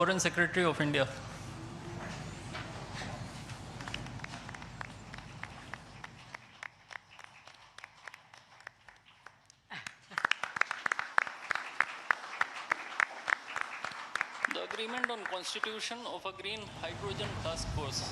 Foreign Secretary of India. The agreement on constitution of a green hydrogen task force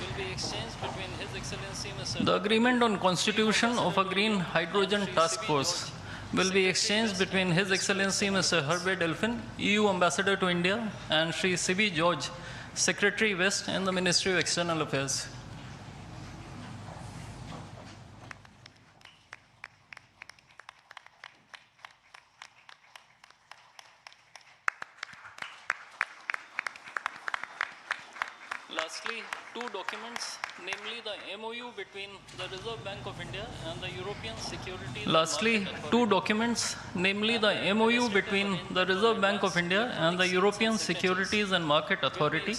will be exchanged between His Excellency Mr. The agreement on constitution of a green hydrogen task force will be exchanged between His Excellency Mr. Herbert Delphin, EU Ambassador to India, and Sri C.B. George, Secretary West in the Ministry of External Affairs. Lastly, two documents, namely the MOU between the Reserve Bank of India and the European Securities. Lastly, two documents, namely the MOU between the Reserve Bank of India and the European Securities and Market Authority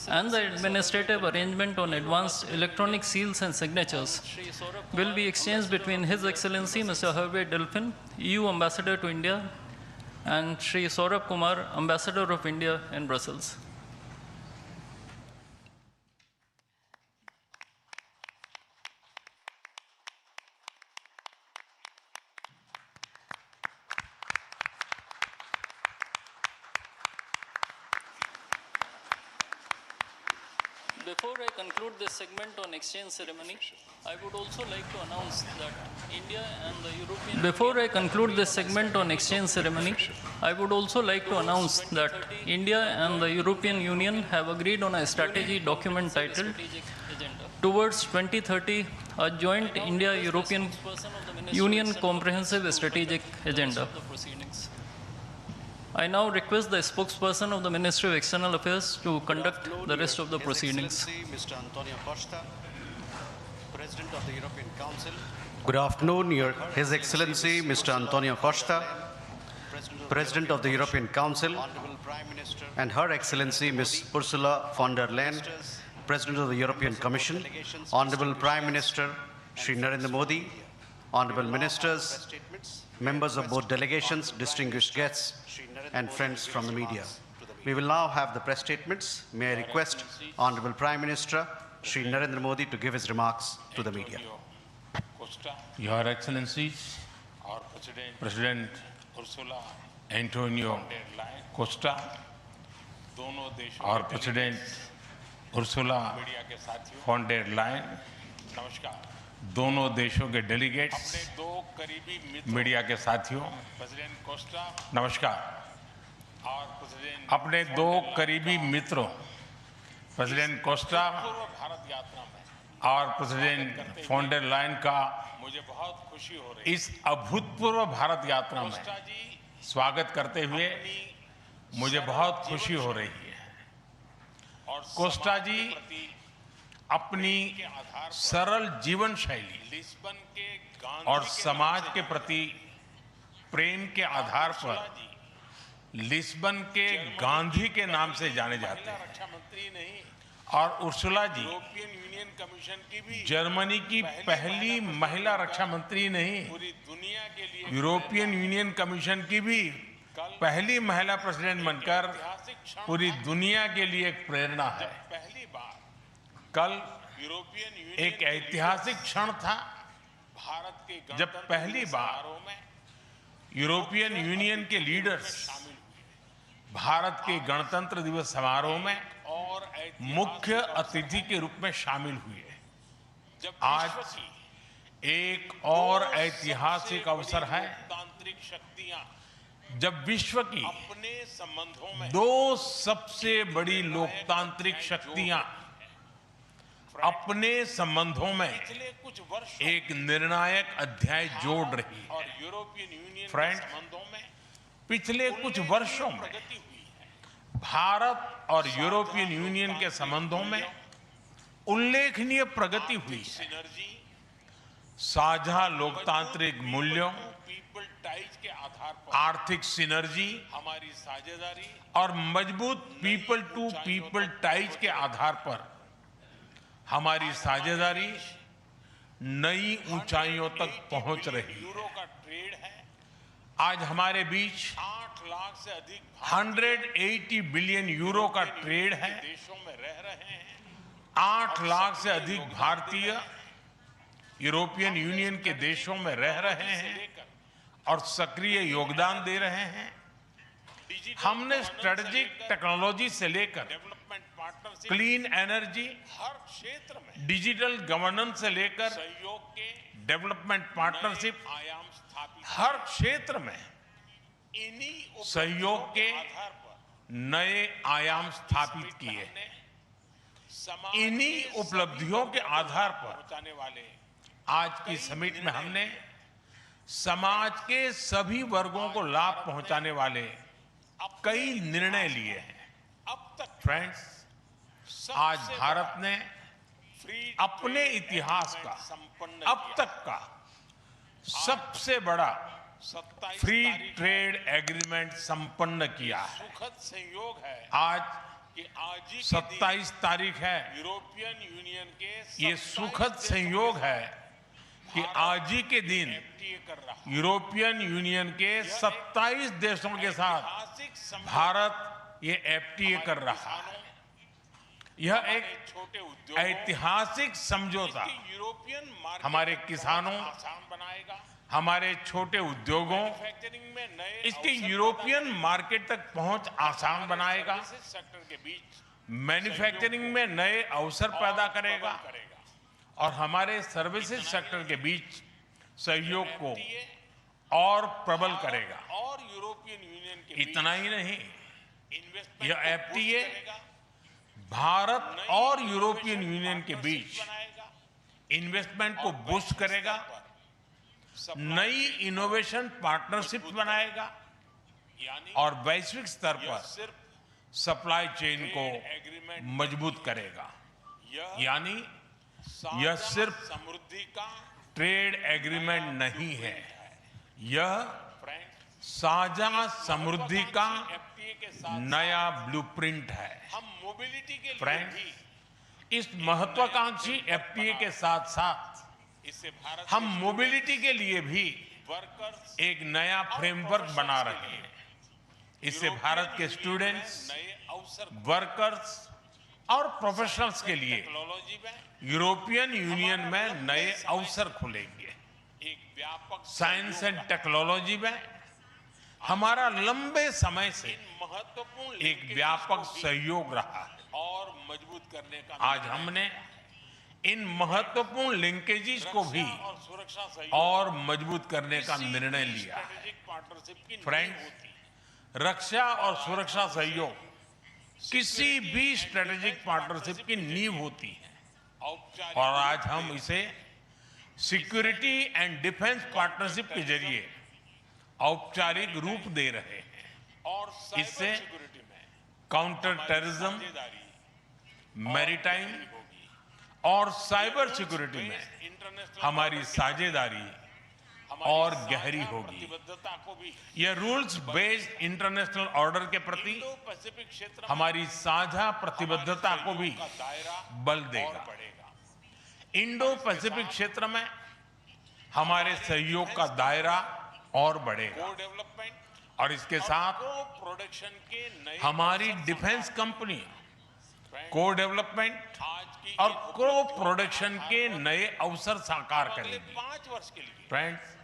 and the administrative arrangement on advanced electronic seals and signatures will be exchanged between His Excellency Mr. Herbert Delphin, EU Ambassador to India, and Sri Saurabh Kumar, Ambassador of India in Brussels. Before I conclude this segment on exchange ceremony, I would also like to announce that India and the European. Before I conclude this segment on exchange ceremony, I would also like to announce that India and the European Union have agreed on a strategy document titled Towards 2030, a joint India-European Union Comprehensive Strategic Agenda. I now request the spokesperson of the Ministry of External Affairs to conduct the rest of the proceedings. Mr. Antonio Costa, President of the European Council. Good afternoon, His Excellency Mr. Antonio Costa, President of the European Council, and Her Excellency Ms. Ursula von der Leyen, President of the European Commission, Honorable Prime Minister Shri Narendra Modi, Honorable Ministers, members of both delegations, distinguished guests, and friends from the media. We will now have the press statements. May I request Honorable Prime Minister Shri Narendra Modi to give his remarks to the media. Your Excellencies, President Ursula Antonio Costa, our President Ursula von der Leyen, दोनों देशों के delegates, media के साथियों, नमस्कार। अपने दो करीबी मित्रों प्रेसिडेंट कोस्टा और प्रेसिडेंट फॉन डेर लायन का मुझे बहुत खुशी हो रही है इस अभूतपूर्व भारत यात्रा में स्वागत करते हुए मुझे बहुत खुशी हो रही है। कोस्टा जी अपनी सरल जीवन शैली और समाज के प्रति प्रेम के आधार पर लिस्बन के गांधी के नाम से जाने जाते हैं और उर्सुला जी जर्मनी की पहली महिला रक्षा मंत्री नहीं, यूरोपियन यूनियन कमीशन की भी पहली महिला प्रेसिडेंट बनकर पूरी दुनिया के लिए एक प्रेरणा है। कल एक ऐतिहासिक क्षण था जब पहली बार यूरोपियन यूनियन के लीडर्स भारत के गणतंत्र दिवस समारोह में मुख्य अतिथि के रूप में शामिल हुए। आज एक और ऐतिहासिक अवसर है जब विश्व की दो सबसे बड़ी लोकतांत्रिक शक्तियां अपने संबंधों में एक निर्णायक अध्याय जोड़ रही है। फ्रेंड्स, पिछले कुछ वर्षों में भारत और यूरोपियन यूनियन के संबंधों में उल्लेखनीय प्रगति हुई है। साझा लोकतांत्रिक मूल्यों, आर्थिक सिनर्जी, हमारी साझेदारी और मजबूत पीपल टू पीपल टाइज के आधार पर हमारी साझेदारी नई ऊंचाइयों तक पहुंच रही है। आज हमारे बीच 8 लाख से अधिक 180 बिलियन यूरो का ट्रेड है। देशों में रह रहे हैं। 8 लाख से अधिक भारतीय यूरोपियन यूनियन के देशों में रह रहे हैं और सक्रिय योगदान दे रहे हैं। हमने स्ट्रेटेजिक टेक्नोलॉजी से लेकर डेवलपमेंट पार्टनरशिप क्लीन एनर्जी, हर क्षेत्र में डिजिटल गवर्नेंस से लेकर सहयोग के डेवलपमेंट पार्टनरशिप, आयाम स्थापित हर क्षेत्र में इन्हीं सहयोग के आधार पर नए आयाम स्थापित किए। समाज इन्हीं उपलब्धियों के आधार पर पहुंचाने वाले आज की समिट में हमने समाज के सभी वर्गों को लाभ पहुंचाने वाले कई निर्णय लिए हैं। अब तक फ्रेंड्स, आज भारत ने फ्री अपने इतिहास का संपन्न अब तक का सबसे बड़ा 27 फ्री तारीख ट्रेड एग्रीमेंट संपन्न किया है। सुखद संयोग है आज कि आज ही के 27 तारीख है। दिन यूरोपियन यूनियन के ये 27 सुखद संयोग है कि आज ही के दिन FTA कर रहा है। यूरोपियन यूनियन के 27 देशों के साथ ऐतिहासिक समझौता भारत ये FTA कर रहा है। यह एक छोटे उद्योगों ऐतिहासिक समझौता की यूरोपियन मार्केट हमारे तक किसानों, पहुंच आसान बनाएगा। हमारे छोटे उद्योगों, मैन्युफैक्चरिंग में नए इसके अवसर यूरोपियन मार्केट तक पहुंच आसान बनाएगा। सर्विसेज सेक्टर के बीच मैन्युफैक्चरिंग में नए अवसर पैदा करेगा और हमारे सर्विसेज सेक्टर के बीच सहयोग को और प्रबल करेगा। और यूरोपियन यूनियन के इतना ही नहीं, इन्वेस्टमेंट यह FTA भारत और यूरोपियन यूनियन के बीच इन्वेस्टमेंट को बूस्ट करेगा, नई इनोवेशन पार्टनरशिप बनाएगा और वैश्विक स्तर पर सिर्फ सप्लाई चेन को मजबूत करेगा। यानी यह सिर्फ समृद्धि का ट्रेड एग्रीमेंट नहीं है, यह साझा समृद्धि का FTA के साथ नया ब्लूप्रिंट है। हम मोबिलिटी के लिए फ्रेंड्स, भी इस महत्वाकांक्षी FTA के साथ साथ इससे भारत हम मोबिलिटी के लिए भी वर्कर्स एक नया फ्रेमवर्क बना रहे हैं। इससे भारत के स्टूडेंट्स, नए अवसर वर्कर्स और प्रोफेशनल्स के लिए टेक्नोलॉजी में यूरोपियन यूनियन में नए अवसर खुलेंगे। एक व्यापक साइंस एंड टेक्नोलॉजी में हमारा लंबे समय से महत्वपूर्ण एक linkages व्यापक को भी सहयोग रहा है। और मजबूत करने का आज हमने इन महत्वपूर्ण लिंकेजेस को भी और सुरक्षा सहयोग और मजबूत करने का निर्णय लिया है। स्ट्रेटेजिक पार्टनरशिप की नींव फ्रेंड्स, होती है। रक्षा और सुरक्षा सहयोग किसी भी स्ट्रेटेजिक पार्टनरशिप की नींव होती है औपचारिक और आज हम इसे सिक्योरिटी एंड डिफेंस पार्टनरशिप के जरिए औपचारिक रूप दे रहे हैं। और साइबर इससे सिक्योरिटी में काउंटर टेररिज्म, साझेदारी मैरीटाइम और साइबर सिक्योरिटी में इंटरनेशनल हमारी साझेदारी और गहरी होगी। प्रतिबद्धता को भी यह रूल्स बेस्ड इंटरनेशनल ऑर्डर के प्रति इंडो पैसिफिक क्षेत्र में हमारी साझा प्रतिबद्धता को भी का दायरा बल और देगा। बढ़ेगा। इंडो पैसिफिक क्षेत्र में हमारे सहयोग का दायरा और बढ़ेगा को डेवलपमेंट और इसके साथ को प्रोडक्शन के नए हमारी डिफेंस कंपनी को डेवलपमेंट आज की और को प्रोडक्शन के नए अवसर साकार अगले करेगी। 5 वर्ष के लिए फ्रेंड्स,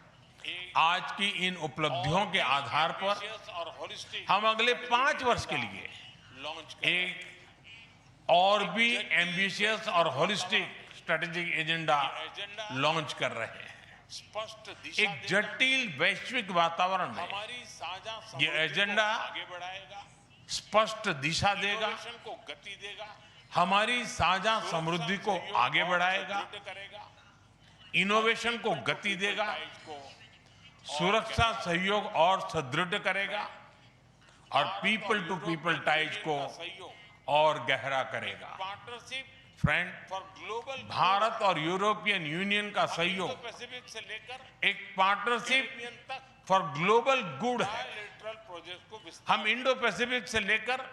आज की इन उपलब्धियों के आधार पर ambitious और होलिस्टिक हम अगले 5 वर्ष के लिए लॉन्च एक और भी एम्बिशियस और होलिस्टिक स्ट्रेटेजिक एजेंडा लॉन्च कर रहे हैं। स्पष्ट दिशा एक जटिल वैश्विक वातावरण में हमारी साझा ये समृद्धि को एजेंडा आगे बढ़ाएगा, स्पष्ट दिशा देगा, इनोवेशन को गति देगा, हमारी साझा समृद्धि को सहयोग आगे और बढ़ाएगा, सुदृढ़ करेगा, इनोवेशन को गति देगा, को सुरक्षा सहयोग और सुदृढ़ करेगा और पीपल टू पीपल टाइज को सहयोग और गहरा करेगा। Partnership friend, for global Bharat और यूरोपियन यूनियन का सहयोग पैसिफिक से लेकर एक पार्टनरशिप कैरिबियन तक फॉर ग्लोबल गुड है। बायलैटरल प्रोजेक्ट को विस्तार हम इंडो पैसिफिक से लेकर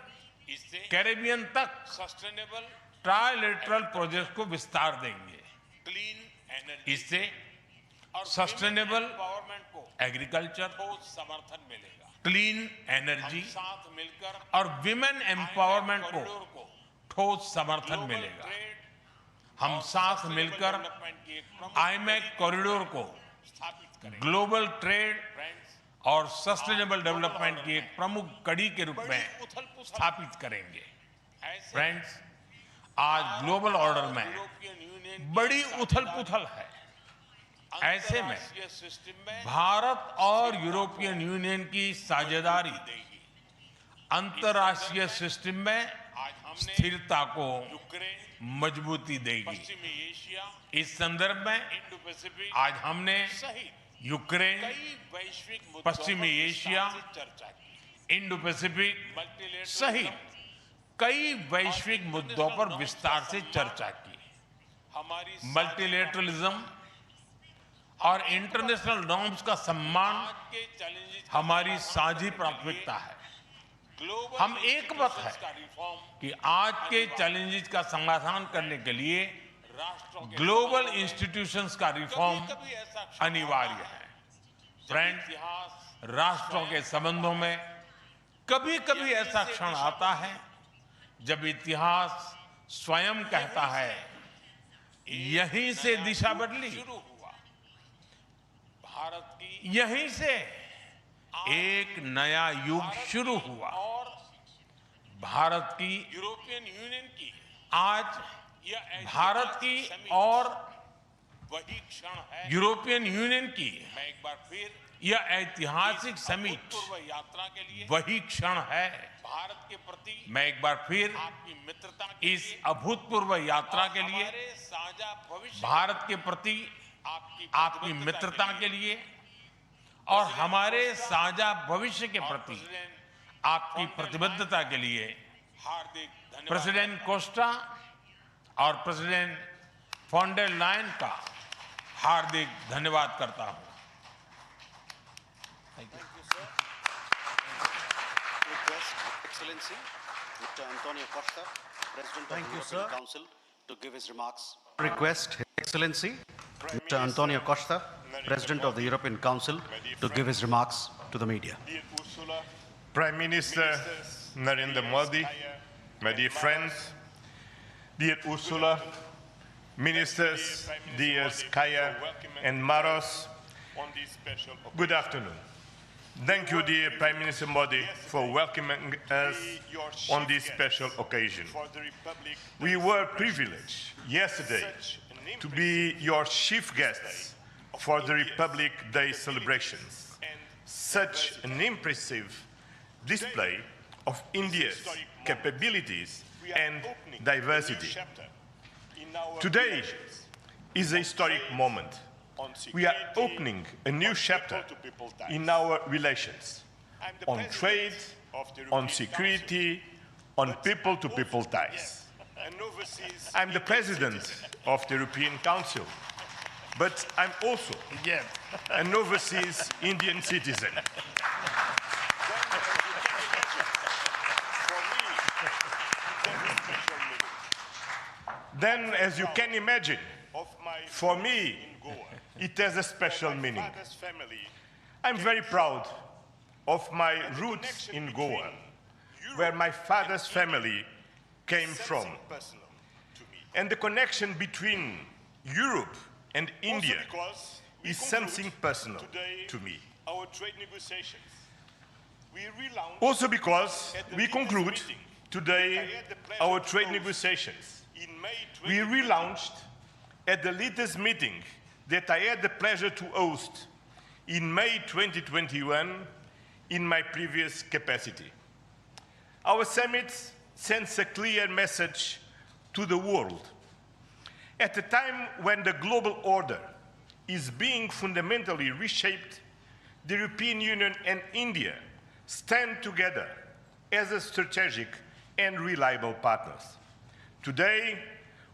इससे कैरिबियन तक सस्टेनेबल ट्राइलेटरल प्रोजेक्ट को विस्तार देंगे। क्लीन एनर्जी इससे और सस्टेनेबल एम्पावरमेंट को एग्रीकल्चर, ठोस समर्थन मिलेगा। क्लीन हम एनर्जी साथ मिलकर और विमेन एम्पावरमेंट को कॉरिडोर को ठोस समर्थन ग्लोबल मिलेगा। ट्रेड हम और साथ सस्टेनेबल मिलकर डेवलपमेंट की एक प्रमुख आईमैक कॉरिडोर को स्थापित करेंगे। ग्लोबल ट्रेड फ्रेंड्स, और सस्टेनेबल डेवलपमेंट की एक प्रमुख कड़ी के रूप में बड़ी उथल-पुथल स्थापित करेंगे। ऐसे फ्रेंड्स, आज ग्लोबल ऑर्डर में यूरोपियन यूनियन की बड़ी उथल-पुथल है। ऐसे में अंतर्राष्ट्रीय सिस्टम में भारत और यूरोपियन यूनियन की साझेदारी देगी। अंतर्राष्ट्रीय सिस्टम में आज हमने स्थिरता को यूक्रेन, मजबूती देगी। पश्चिमी एशिया, इस संदर्भ में इंडो पैसिफिक आज हमने सहित यूक्रेन, कई वैश्विक मुद्दों पश्चिमी पर एशिया, विस्तार से चर्चा की। इंडो पैसिफिक मल्टीलेटरलिज्म सहित कई वैश्विक मुद्दों पर विस्तार से चर्चा की। हमारी मल्टीलेटरलिज्म और इंटरनेशनल नॉर्म्स का सम्मान आज के चैलेंजेस हमारी साझी प्राथमिकता है। ग्लोबल हम एकमत हैं का रिफॉर्म कि आज के चैलेंजेस का समाधान करने के लिए राष्ट्रों के ग्लोबल इंस्टीट्यूशंस का रिफॉर्म कभी ऐसा क्षण अनिवार्य है। फ्रेंड्स, इतिहास राष्ट्रों के संबंधों में कभी कभी ऐसा क्षण आता है जब इतिहास स्वयं कहता है यहीं से दिशा बदली, शुरू हुआ। भारत की यहीं से एक नया युग शुरू हुआ। और भारत की यूरोपियन यूनियन की आज यह भारत की ऐतिहासिक समिट और वही क्षण है। यूरोपियन यूनियन की मैं एक बार फिर यह ऐतिहासिक समिट पूर्व यात्रा के लिए वही क्षण है। भारत के प्रति मैं एक बार फिर आपकी मित्रता के इस लिए, अभूतपूर्व यात्रा के लिए हमारे साझा भविष्य भारत के प्रति आपकी मित्रता के लिए और हमारे साझा भविष्य के प्रति आपकी प्रतिबद्धता के लिए हार्दिक धन्यवाद। प्रेसिडेंट कोस्टा और प्रेसिडेंट फॉन्डर लायन का हार्दिक धन्यवाद करता हूं। Request Excellency Mr. Antonio Costa, President of the European Council, to give his remarks. Request His Excellency Mr. Antonio Costa, President of the European Council, to give his remarks to the media. Prime Minister Narendra Modi, my dear friends, dear Ursula, ministers, dear Kaya and Maros, good afternoon. Thank you, dear Prime Minister Modi, for welcoming us on this special occasion. We were privileged yesterday to be your chief guests for the Republic Day celebrations. Such an impressive display of India's capabilities and diversity. Today is a historic moment. We are opening a new chapter in our relations on trade, on security, on people-to-people ties. I'm the president of the European Council, but I'm also an overseas Indian citizen. Then, as you can imagine, for me, it has a special meaning. I'm very proud of my roots in Goa, where my father's family came from. And the connection between Europe and India is something personal to me. Also because we conclude today our trade negotiations. We relaunched at the latest meeting that I had the pleasure to host in May 2021 in my previous capacity. Our summit sends a clear message to the world. At a time when the global order is being fundamentally reshaped, the European Union and India stand together as a strategic and reliable partners. Today,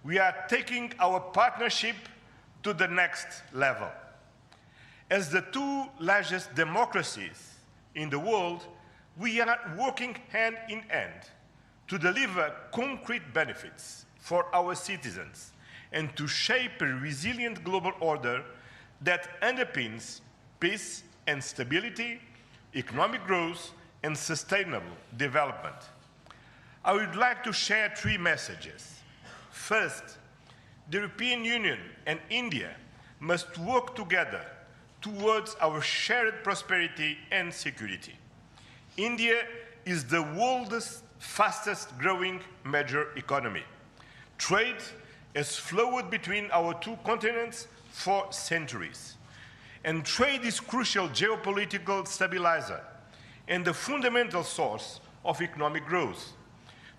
we are taking our partnership to the next level. As the two largest democracies in the world, we are working hand in hand to deliver concrete benefits for our citizens and to shape a resilient global order that underpins peace, and stability, economic growth, and sustainable development. I would like to share three messages. First, the European Union and India must work together towards our shared prosperity and security. India is the world's fastest growing major economy. Trade has flowed between our two continents for centuries. And trade is crucial geopolitical stabilizer and the fundamental source of economic growth.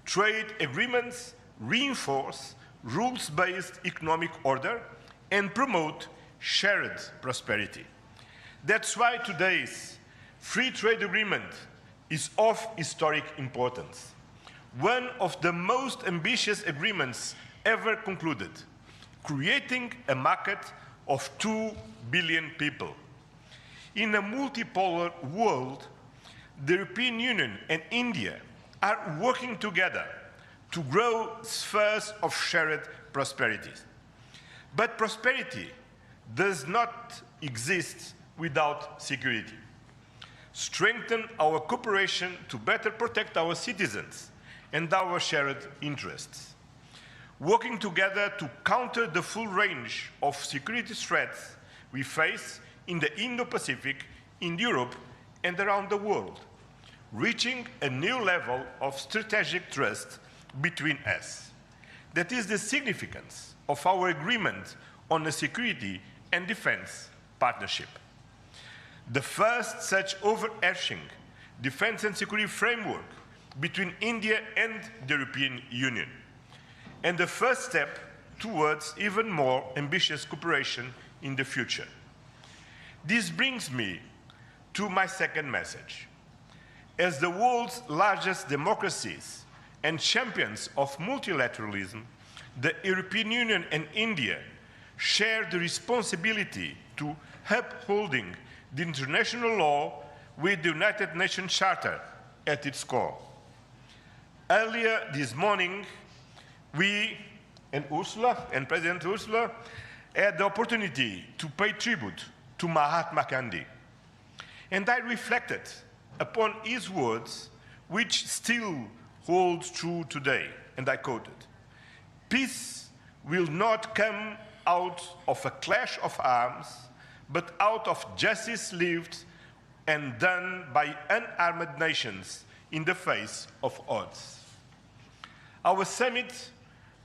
Trade agreements reinforce rules-based economic order and promote shared prosperity. That's why today's free trade agreement is of historic importance, one of the most ambitious agreements ever concluded, creating a market of 2 billion people. In a multipolar world, the European Union and India are working together to grow spheres of shared prosperity. But prosperity does not exist without security. Strengthen our cooperation to better protect our citizens and our shared interests. Working together to counter the full range of security threats we face in the Indo-Pacific, in Europe, and around the world, reaching a new level of strategic trust between us. That is the significance of our agreement on a security and defense partnership. The first such overarching defense and security framework between India and the European Union, and the first step towards even more ambitious cooperation in the future. This brings me to my second message. As the world's largest democracies and champions of multilateralism, the European Union and India share the responsibility to upholding the international law with the United Nations Charter at its core. Earlier this morning, we and Ursula and President Ursula had the opportunity to pay tribute to Mahatma Gandhi. And I reflected upon his words, which still hold true today, and I quoted, "Peace will not come out of a clash of arms, but out of justice lived and done by unarmed nations in the face of odds." Our summit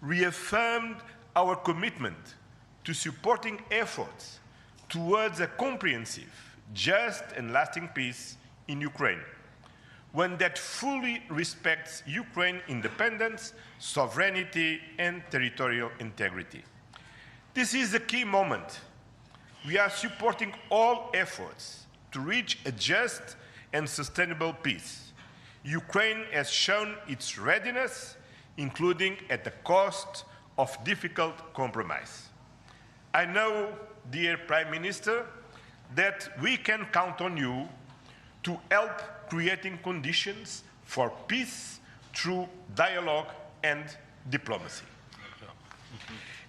reaffirmed our commitment to supporting efforts towards a comprehensive, just and lasting peace in Ukraine, one that fully respects Ukraine's independence, sovereignty, and territorial integrity. This is a key moment. We are supporting all efforts to reach a just and sustainable peace. Ukraine has shown its readiness, including at the cost of difficult compromise. I know, dear Prime Minister, that we can count on you to help creating conditions for peace through dialogue and diplomacy.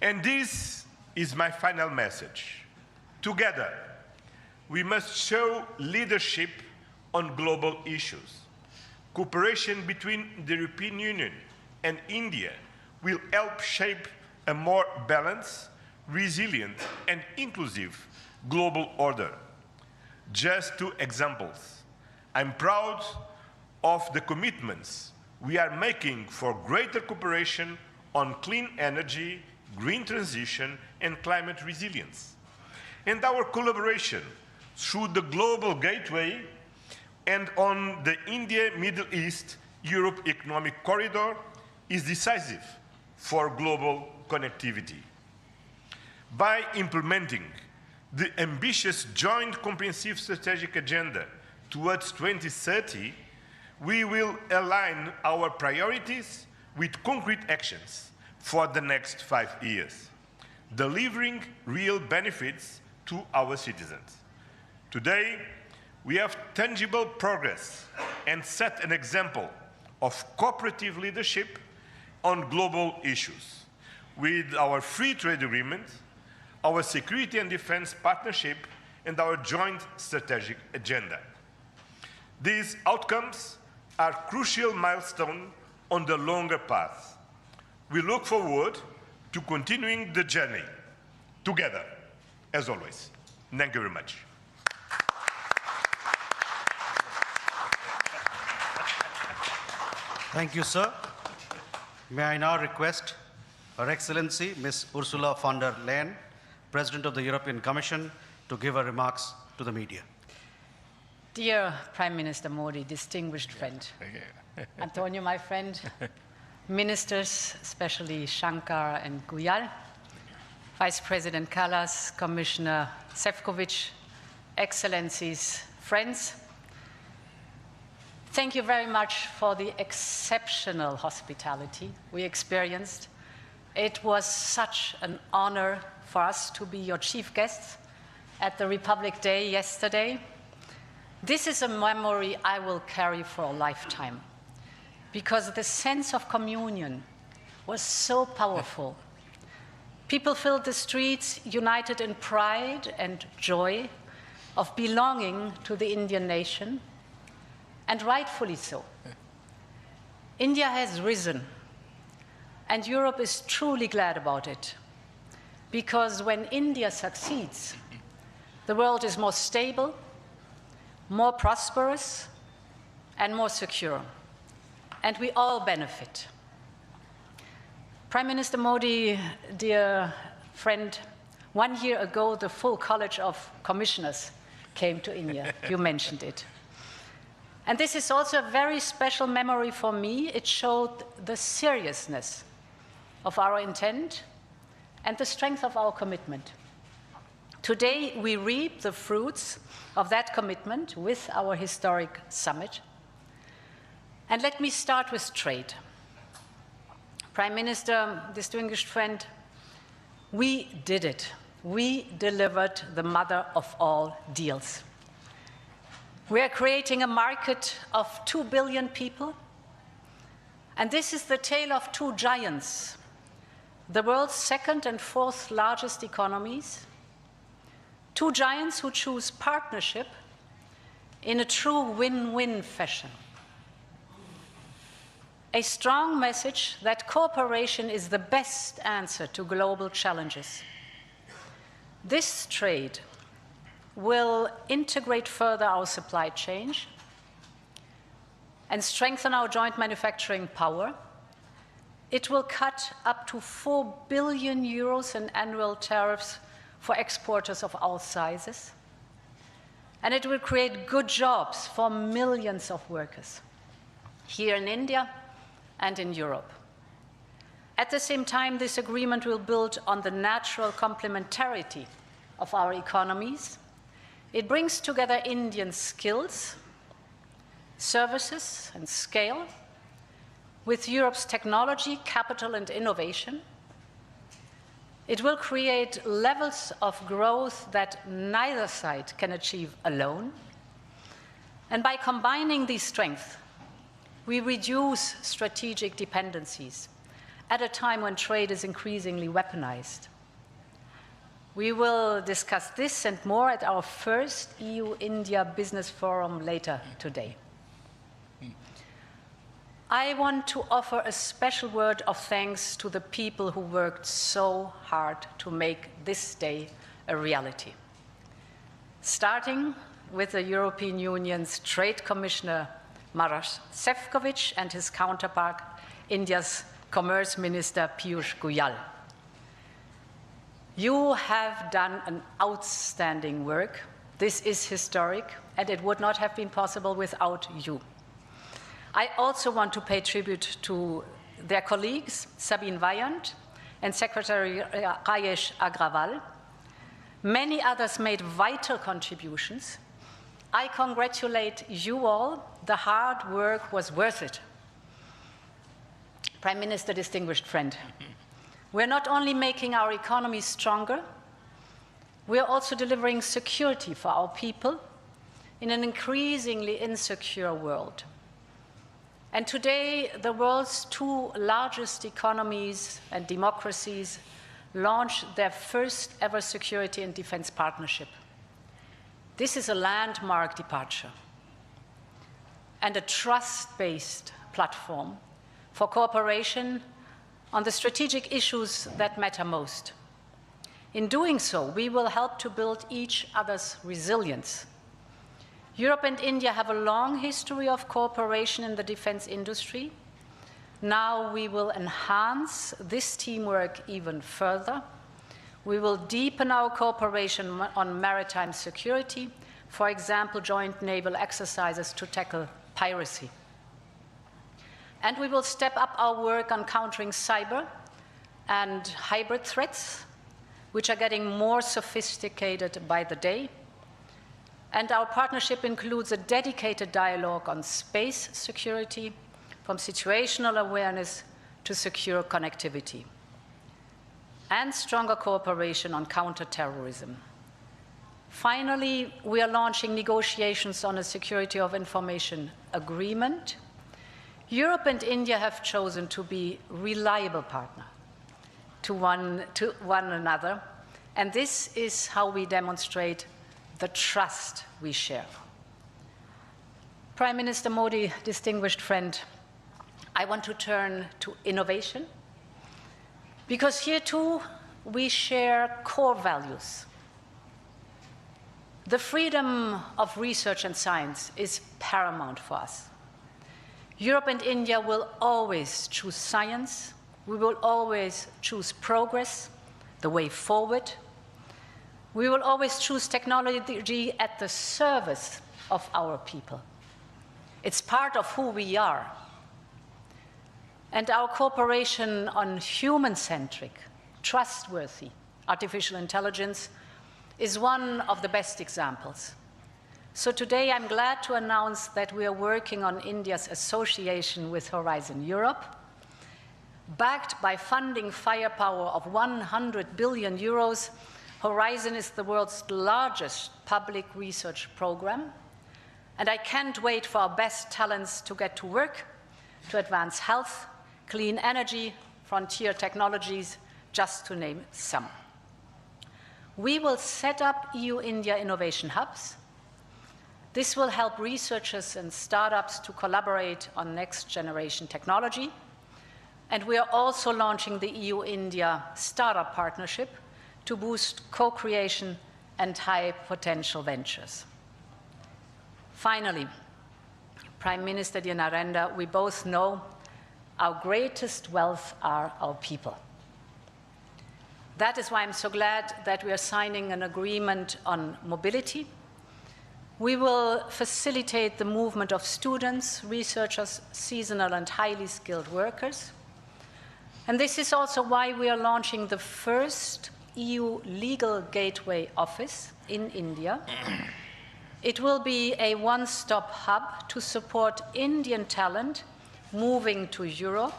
And this is my final message. Together, we must show leadership on global issues. Cooperation between the European Union and India will help shape a more balanced, resilient, and inclusive global order. Just two examples. I'm proud of the commitments we are making for greater cooperation on clean energy, green transition, and climate resilience. And our collaboration through the Global Gateway and on the India-Middle East-Europe Economic Corridor is decisive for global connectivity. By implementing the ambitious Joint Comprehensive Strategic Agenda towards 2030, we will align our priorities with concrete actions for the next 5 years, delivering real benefits to our citizens. Today, we have tangible progress and set an example of cooperative leadership on global issues. With our free trade agreement, our security and defense partnership, and our joint strategic agenda. These outcomes are crucial milestones on the longer path. We look forward to continuing the journey together, as always. Thank you very much. Thank you, sir. May I now request Her Excellency Ms. Ursula von der Leyen, President of the European Commission, to give her remarks to the media. Dear Prime Minister Modi, distinguished friend, Antonio, my friend, ministers, especially Shankar and Guyal, Vice President Kallas, Commissioner Šefčovič, Excellencies, friends, thank you very much for the exceptional hospitality we experienced. It was such an honor for us to be your chief guests at the Republic Day yesterday. This is a memory I will carry for a lifetime, because the sense of communion was so powerful. People filled the streets united in pride and joy of belonging to the Indian nation, and rightfully so. India has risen, and Europe is truly glad about it, because when India succeeds, the world is more stable, more prosperous, and more secure, and we all benefit. Prime Minister Modi, dear friend, 1 year ago, the full College of Commissioners came to India. You mentioned it. And this is also a very special memory for me. It showed the seriousness of our intent and the strength of our commitment. Today, we reap the fruits of that commitment with our historic summit. And let me start with trade. Prime Minister, distinguished friend, we did it. We delivered the mother of all deals. We are creating a market of 2 billion people. And this is the tale of two giants, the world's second and fourth largest economies. Two giants who choose partnership in a true win-win fashion. A strong message that cooperation is the best answer to global challenges. This trade will integrate further our supply chain and strengthen our joint manufacturing power. It will cut up to 4 billion euros in annual tariffs for exporters of all sizes. And it will create good jobs for millions of workers here in India and in Europe. At the same time, this agreement will build on the natural complementarity of our economies. It brings together Indian skills, services, and scale with Europe's technology, capital, and innovation. It will create levels of growth that neither side can achieve alone. And by combining these strengths, we reduce strategic dependencies at a time when trade is increasingly weaponized. We will discuss this and more at our first EU-India Business Forum later today. I want to offer a special word of thanks to the people who worked so hard to make this day a reality. Starting with the European Union's Trade Commissioner Maroš Šefčovič and his counterpart, India's Commerce Minister Piyush Goyal. You have done an outstanding work. This is historic, and it would not have been possible without you. I also want to pay tribute to their colleagues, Sabine Weyand and Secretary Rajesh Agrawal. Many others made vital contributions. I congratulate you all. The hard work was worth it. Prime Minister, distinguished friend, we're not only making our economy stronger, we're also delivering security for our people in an increasingly insecure world. And today, the world's two largest economies and democracies launched their first ever security and defense partnership. This is a landmark departure and a trust-based platform for cooperation on the strategic issues that matter most. In doing so, we will help to build each other's resilience. Europe and India have a long history of cooperation in the defense industry. Now we will enhance this teamwork even further. We will deepen our cooperation on maritime security, for example, joint naval exercises to tackle piracy. And we will step up our work on countering cyber and hybrid threats, which are getting more sophisticated by the day. And our partnership includes a dedicated dialogue on space security, from situational awareness to secure connectivity, and stronger cooperation on counterterrorism. Finally, we are launching negotiations on a security of information agreement. Europe and India have chosen to be reliable partners to one another, and this is how we demonstrate the trust we share. Prime Minister Modi, distinguished friend, I want to turn to innovation, because here too we share core values. The freedom of research and science is paramount for us. Europe and India will always choose science. We will always choose progress, the way forward. We will always choose technology at the service of our people. It's part of who we are. And our cooperation on human-centric, trustworthy artificial intelligence is one of the best examples. So today I'm glad to announce that we are working on India's association with Horizon Europe. Backed by funding firepower of 100 billion euros, Horizon is the world's largest public research program. And I can't wait for our best talents to get to work to advance health, clean energy, frontier technologies, just to name some. We will set up EU-India innovation hubs. This will help researchers and startups to collaborate on next-generation technology. And we are also launching the EU-India Startup Partnership to boost co-creation and high-potential ventures. Finally, Prime Minister dear Narendra, we both know our greatest wealth are our people. That is why I'm so glad that we are signing an agreement on mobility. We will facilitate the movement of students, researchers, seasonal and highly skilled workers. And this is also why we are launching the first EU legal gateway office in India. It will be a one-stop hub to support Indian talent moving to Europe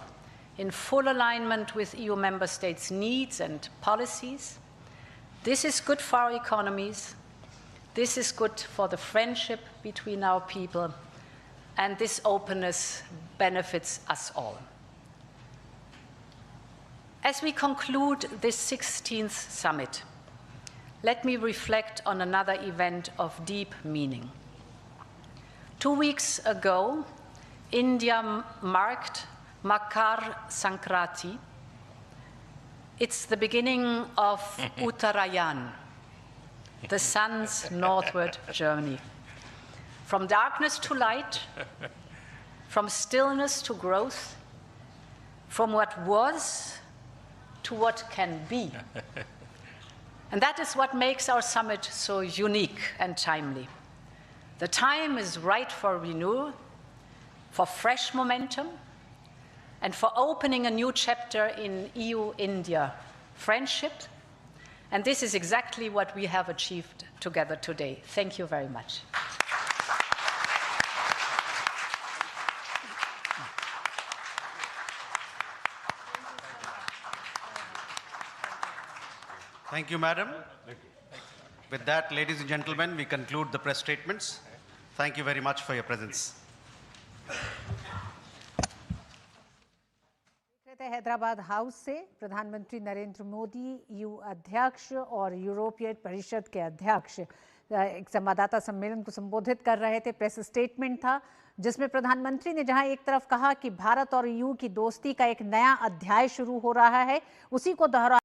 in full alignment with EU member states' needs and policies. This is good for our economies. This is good for the friendship between our people. And this openness benefits us all. As we conclude this 16th summit, let me reflect on another event of deep meaning. 2 weeks ago, India marked Makar Sankranti. It's the beginning of Uttarayan, the sun's northward journey. From darkness to light, from stillness to growth, from what was to what can be. And that is what makes our summit so unique and timely. The time is right for renewal, for fresh momentum, and for opening a new chapter in EU-India friendship. And this is exactly what we have achieved together today. Thank you very much. Thank you, Madam. With that, ladies and gentlemen, we conclude the press statements. Thank you very much for your presence. Hyderabad house से प्रधानमंत्री Narendra Modi, EU अध्यक्ष और यूरोपीय परिषद के अध्यक्ष एक संवाददाता सम्मेलन को संबोधित कर रहे थे। प्रेस स्टेटमेंट था जिसमें प्रधानमंत्री ने जहां एक तरफ कहा कि भारत और ईयू की दोस्ती का एक नया अध्याय शुरू हो रहा है, उसी को दोहरा